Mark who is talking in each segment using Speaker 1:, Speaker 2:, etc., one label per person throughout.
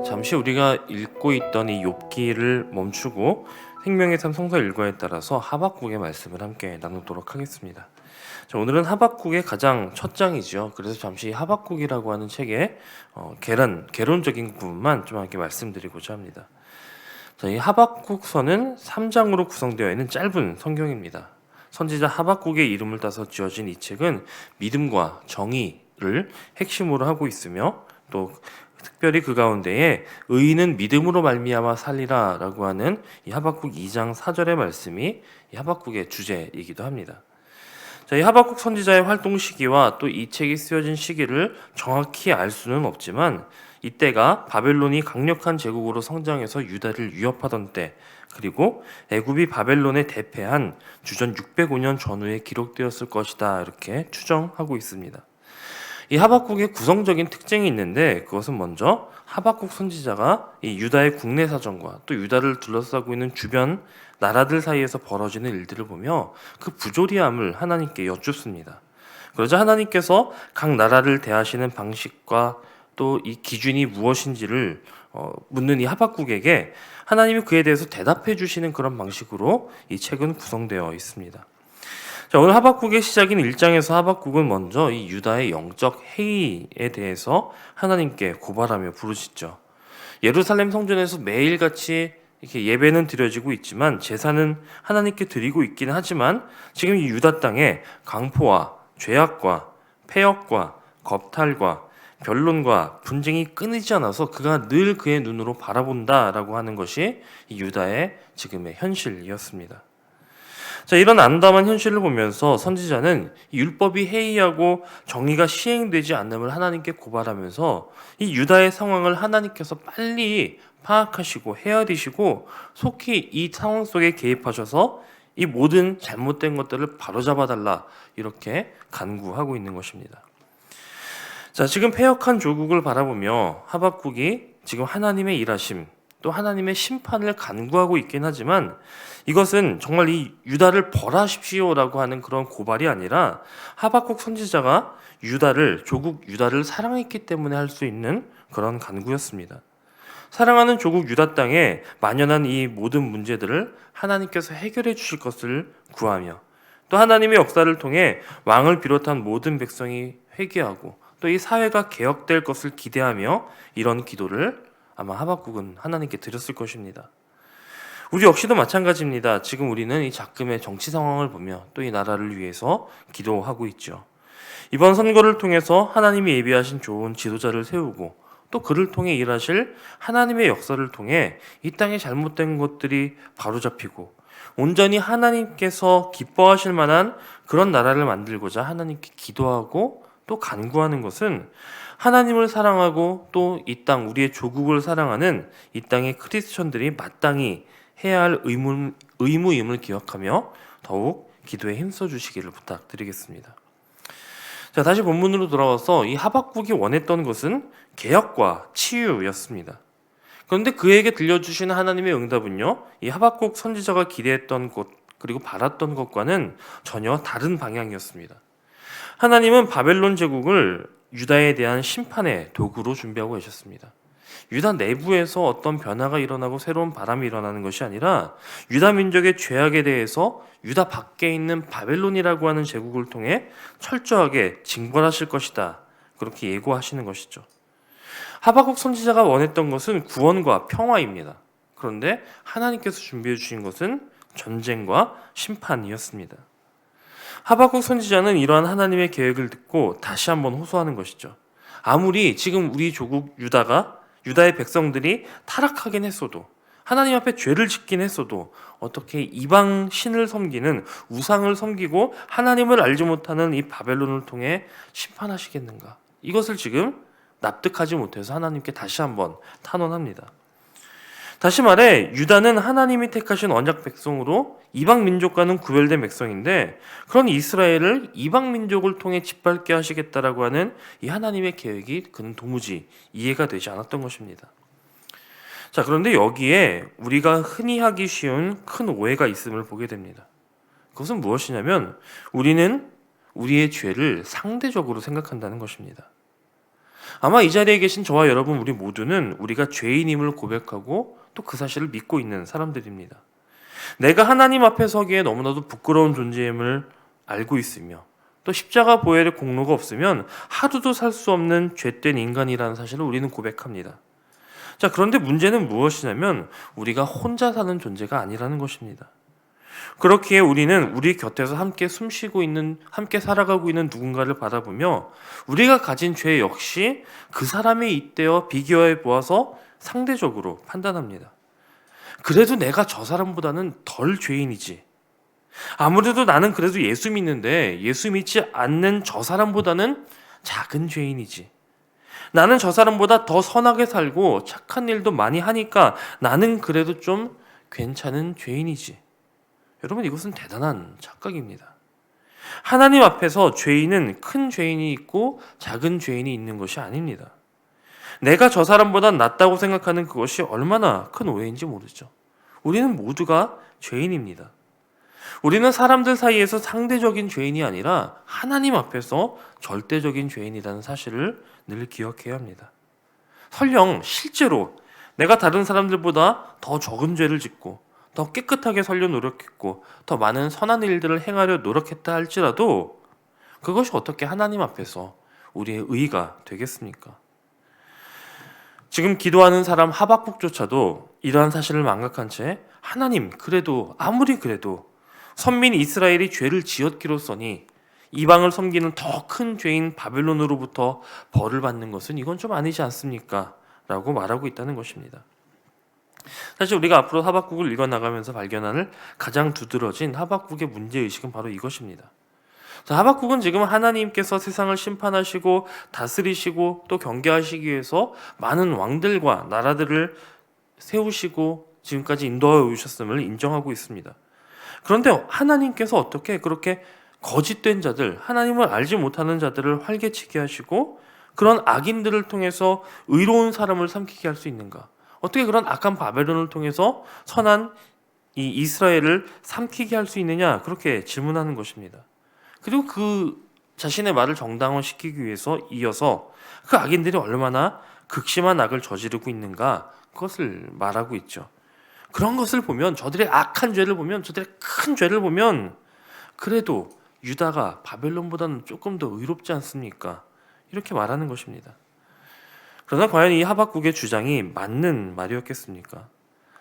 Speaker 1: 잠시 우리가 읽고 있던 이 욥기를 멈추고 생명의 삶 성서 일과에 따라서 하박국의 말씀을 함께 나누도록 하겠습니다. 자, 오늘은 하박국의 가장 첫 장이죠. 그래서 잠시 하박국이라고 하는 책의 개론적인 부분만 좀 함께 말씀드리고자 합니다. 자, 이 하박국서는 3장으로 구성되어 있는 짧은 성경입니다. 선지자 하박국의 이름을 따서 지어진 이 책은 믿음과 정의를 핵심으로 하고 있으며 또 특별히 그 가운데에 의인은 믿음으로 말미암아 살리라라고 하는 이 하박국 2장 4절의 말씀이 이 하박국의 주제이기도 합니다. 자, 이 하박국 선지자의 활동 시기와 또 이 책이 쓰여진 시기를 정확히 알 수는 없지만 이때가 바벨론이 강력한 제국으로 성장해서 유다를 위협하던 때, 그리고 애굽이 바벨론에 대패한 주전 605년 전후에 기록되었을 것이다, 이렇게 추정하고 있습니다. 이 하박국의 구성적인 특징이 있는데, 그것은 먼저 하박국 선지자가 이 유다의 국내 사정과 또 유다를 둘러싸고 있는 주변 나라들 사이에서 벌어지는 일들을 보며 그 부조리함을 하나님께 여쭙습니다. 그러자 하나님께서 각 나라를 대하시는 방식과 또 이 기준이 무엇인지를 묻는 이 하박국에게 하나님이 그에 대해서 대답해 주시는 그런 방식으로 이 책은 구성되어 있습니다. 자, 오늘 하박국의 시작인 1장에서 하박국은 먼저 이 유다의 영적 해이에 대해서 하나님께 고발하며 부르짖죠. 예루살렘 성전에서 매일같이 이렇게 예배는 드려지고 있지만 제사는 하나님께 드리고 있기는 하지만 지금 이 유다 땅에 강포와 죄악과 폐역과 겁탈과 변론과 분쟁이 끊이지 않아서 그가 늘 그의 눈으로 바라본다라고 하는 것이 이 유다의 지금의 현실이었습니다. 자, 이런 암담한 현실을 보면서 선지자는 율법이 해이하고 정의가 시행되지 않음을 하나님께 고발하면서 이 유다의 상황을 하나님께서 빨리 파악하시고 헤아리시고 속히 이 상황 속에 개입하셔서 이 모든 잘못된 것들을 바로잡아달라, 이렇게 간구하고 있는 것입니다. 자, 지금 패역한 조국을 바라보며 하박국이 지금 하나님의 일하심, 또 하나님의 심판을 간구하고 있긴 하지만 이것은 정말 이 유다를 벌하십시오라고 하는 그런 고발이 아니라 하박국 선지자가 조국 유다를 사랑했기 때문에 할 수 있는 그런 간구였습니다. 사랑하는 조국 유다 땅에 만연한 이 모든 문제들을 하나님께서 해결해 주실 것을 구하며 또 하나님의 역사를 통해 왕을 비롯한 모든 백성이 회개하고 또 이 사회가 개혁될 것을 기대하며 이런 기도를 아마 하박국은 하나님께 드렸을 것입니다. 우리 역시도 마찬가지입니다. 지금 우리는 이 작금의 정치 상황을 보며 또 이 나라를 위해서 기도하고 있죠. 이번 선거를 통해서 하나님이 예비하신 좋은 지도자를 세우고 또 그를 통해 일하실 하나님의 역사를 통해 이 땅에 잘못된 것들이 바로잡히고 온전히 하나님께서 기뻐하실 만한 그런 나라를 만들고자 하나님께 기도하고 또 간구하는 것은 하나님을 사랑하고 또 이 땅 우리의 조국을 사랑하는 이 땅의 크리스천들이 마땅히 해야 할 의무임을 기억하며 더욱 기도에 힘써 주시기를 부탁드리겠습니다. 자, 다시 본문으로 돌아와서 이 하박국이 원했던 것은 개혁과 치유였습니다. 그런데 그에게 들려주시는 하나님의 응답은요, 이 하박국 선지자가 기대했던 것 그리고 바랐던 것과는 전혀 다른 방향이었습니다. 하나님은 바벨론 제국을 유다에 대한 심판의 도구로 준비하고 계셨습니다. 유다 내부에서 어떤 변화가 일어나고 새로운 바람이 일어나는 것이 아니라 유다 민족의 죄악에 대해서 유다 밖에 있는 바벨론이라고 하는 제국을 통해 철저하게 징벌하실 것이다, 그렇게 예고하시는 것이죠. 하박국 선지자가 원했던 것은 구원과 평화입니다. 그런데 하나님께서 준비해 주신 것은 전쟁과 심판이었습니다. 하박국 선지자는 이러한 하나님의 계획을 듣고 다시 한번 호소하는 것이죠. 아무리 지금 우리 조국 유다의 백성들이 타락하긴 했어도, 하나님 앞에 죄를 짓긴 했어도 어떻게 이방 신을 섬기는, 우상을 섬기고 하나님을 알지 못하는 이 바벨론을 통해 심판하시겠는가? 이것을 지금 납득하지 못해서 하나님께 다시 한번 탄원합니다. 다시 말해 유다는 하나님이 택하신 언약 백성으로 이방 민족과는 구별된 백성인데, 그런 이스라엘을 이방 민족을 통해 짓밟게 하시겠다라고 하는 이 하나님의 계획이 그는 도무지 이해가 되지 않았던 것입니다. 자, 그런데 여기에 우리가 흔히 하기 쉬운 큰 오해가 있음을 보게 됩니다. 그것은 무엇이냐면 우리는 우리의 죄를 상대적으로 생각한다는 것입니다. 아마 이 자리에 계신 저와 여러분 우리 모두는 우리가 죄인임을 고백하고 또 그 사실을 믿고 있는 사람들입니다. 내가 하나님 앞에 서기에 너무나도 부끄러운 존재임을 알고 있으며 또 십자가 보혈의 공로가 없으면 하루도 살 수 없는 죄된 인간이라는 사실을 우리는 고백합니다. 자, 그런데 문제는 무엇이냐면 우리가 혼자 사는 존재가 아니라는 것입니다. 그렇기에 우리는 우리 곁에서 함께 숨쉬고 있는, 함께 살아가고 있는 누군가를 바라보며 우리가 가진 죄 역시 그 사람에 잇대어 비교해 보아서 상대적으로 판단합니다. 그래도 내가 저 사람보다는 덜 죄인이지. 아무래도 나는 그래도 예수 믿는데 예수 믿지 않는 저 사람보다는 작은 죄인이지. 나는 저 사람보다 더 선하게 살고 착한 일도 많이 하니까 나는 그래도 좀 괜찮은 죄인이지. 여러분, 이것은 대단한 착각입니다. 하나님 앞에서 죄인은 큰 죄인이 있고 작은 죄인이 있는 것이 아닙니다. 내가 저 사람보다 낫다고 생각하는 그것이 얼마나 큰 오해인지 모르죠. 우리는 모두가 죄인입니다. 우리는 사람들 사이에서 상대적인 죄인이 아니라 하나님 앞에서 절대적인 죄인이라는 사실을 늘 기억해야 합니다. 설령 실제로 내가 다른 사람들보다 더 적은 죄를 짓고 더 깨끗하게 살려 노력했고 더 많은 선한 일들을 행하려 노력했다 할지라도 그것이 어떻게 하나님 앞에서 우리의 의가 되겠습니까? 지금 기도하는 사람 하박국조차도 이러한 사실을 망각한 채 하나님, 그래도 아무리 그래도 선민 이스라엘이 죄를 지었기로써니 이방을 섬기는 더 큰 죄인 바벨론으로부터 벌을 받는 것은 이건 좀 아니지 않습니까? 라고 말하고 있다는 것입니다. 사실 우리가 앞으로 하박국을 읽어나가면서 발견할 가장 두드러진 하박국의 문제의식은 바로 이것입니다. 하박국은 지금 하나님께서 세상을 심판하시고 다스리시고 또 경계하시기 위해서 많은 왕들과 나라들을 세우시고 지금까지 인도하여 오셨음을 인정하고 있습니다. 그런데 하나님께서 어떻게 그렇게 거짓된 자들, 하나님을 알지 못하는 자들을 활개치게 하시고 그런 악인들을 통해서 의로운 사람을 삼키게 할 수 있는가? 어떻게 그런 악한 바벨론을 통해서 선한 이 이스라엘을 삼키게 할 수 있느냐? 그렇게 질문하는 것입니다. 그리고 그 자신의 말을 정당화시키기 위해서 이어서 그 악인들이 얼마나 극심한 악을 저지르고 있는가? 그것을 말하고 있죠. 그런 것을 보면, 저들의 악한 죄를 보면, 저들의 큰 죄를 보면 그래도 유다가 바벨론보다는 조금 더 의롭지 않습니까? 이렇게 말하는 것입니다. 그러나 과연 이 하박국의 주장이 맞는 말이었겠습니까?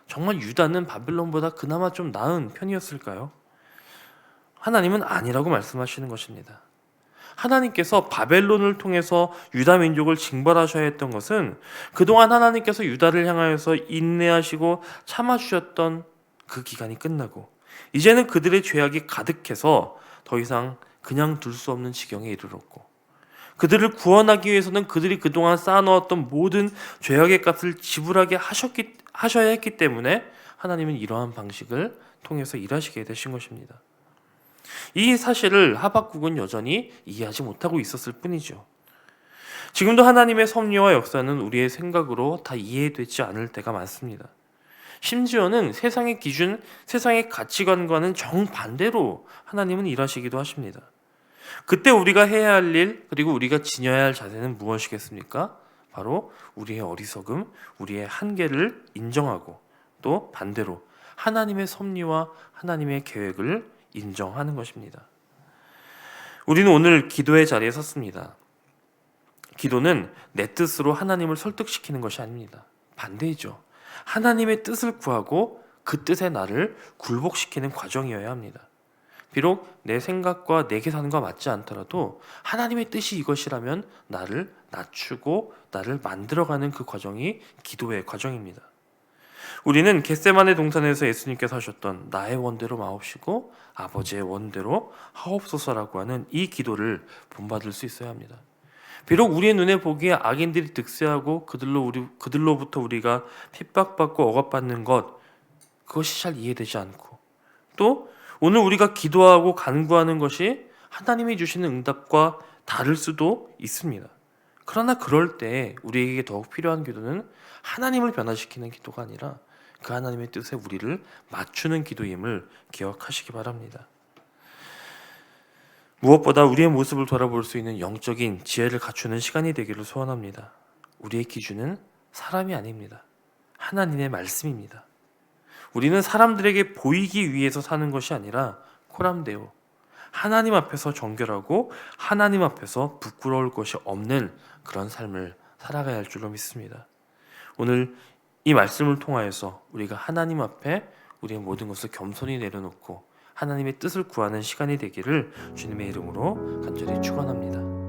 Speaker 1: 정말 유다는 바벨론보다 그나마 좀 나은 편이었을까요? 하나님은 아니라고 말씀하시는 것입니다. 하나님께서 바벨론을 통해서 유다 민족을 징벌하셔야 했던 것은 그동안 하나님께서 유다를 향하여서 인내하시고 참아주셨던 그 기간이 끝나고 이제는 그들의 죄악이 가득해서 더 이상 그냥 둘 수 없는 지경에 이르렀고 그들을 구원하기 위해서는 그들이 그동안 쌓아놓았던 모든 죄악의 값을 지불하게 하셔야 했기 때문에 하나님은 이러한 방식을 통해서 일하시게 되신 것입니다. 이 사실을 하박국은 여전히 이해하지 못하고 있었을 뿐이죠. 지금도 하나님의 섭리와 역사는 우리의 생각으로 다 이해되지 않을 때가 많습니다. 심지어는 세상의 기준, 세상의 가치관과는 정반대로 하나님은 일하시기도 하십니다. 그때 우리가 해야 할 일, 그리고 우리가 지녀야 할 자세는 무엇이겠습니까? 바로 우리의 어리석음, 우리의 한계를 인정하고 또 반대로 하나님의 섭리와 하나님의 계획을 인정하는 것입니다. 우리는 오늘 기도의 자리에 섰습니다. 기도는 내 뜻으로 하나님을 설득시키는 것이 아닙니다. 반대이죠. 하나님의 뜻을 구하고 그 뜻에 나를 굴복시키는 과정이어야 합니다. 비록 내 생각과 내 계산과 맞지 않더라도 하나님의 뜻이 이것이라면 나를 낮추고 나를 만들어가는 그 과정이 기도의 과정입니다. 우리는 겟세마네 동산에서 예수님께서 하셨던 나의 원대로 마옵시고 아버지의 원대로 하옵소서라고 하는 이 기도를 본받을 수 있어야 합니다. 비록 우리의 눈에 보기에 악인들이 득세하고 그들로부터 우리가 핍박받고 억압받는 것, 그것이 잘 이해되지 않고 또 오늘 우리가 기도하고 간구하는 것이 하나님이 주시는 응답과 다를 수도 있습니다. 그러나 그럴 때 우리에게 더욱 필요한 기도는 하나님을 변화시키는 기도가 아니라 그 하나님의 뜻에 우리를 맞추는 기도임을 기억하시기 바랍니다. 무엇보다 우리의 모습을 돌아볼 수 있는 영적인 지혜를 갖추는 시간이 되기를 소원합니다. 우리의 기준은 사람이 아닙니다. 하나님의 말씀입니다. 우리는 사람들에게 보이기 위해서 사는 것이 아니라 코람데오, 하나님 앞에서 정결하고 하나님 앞에서 부끄러울 것이 없는 그런 삶을 살아가야 할 줄로 믿습니다. 오늘 이 말씀을 통하여서 우리가 하나님 앞에 우리의 모든 것을 겸손히 내려놓고 하나님의 뜻을 구하는 시간이 되기를 주님의 이름으로 간절히 축원합니다.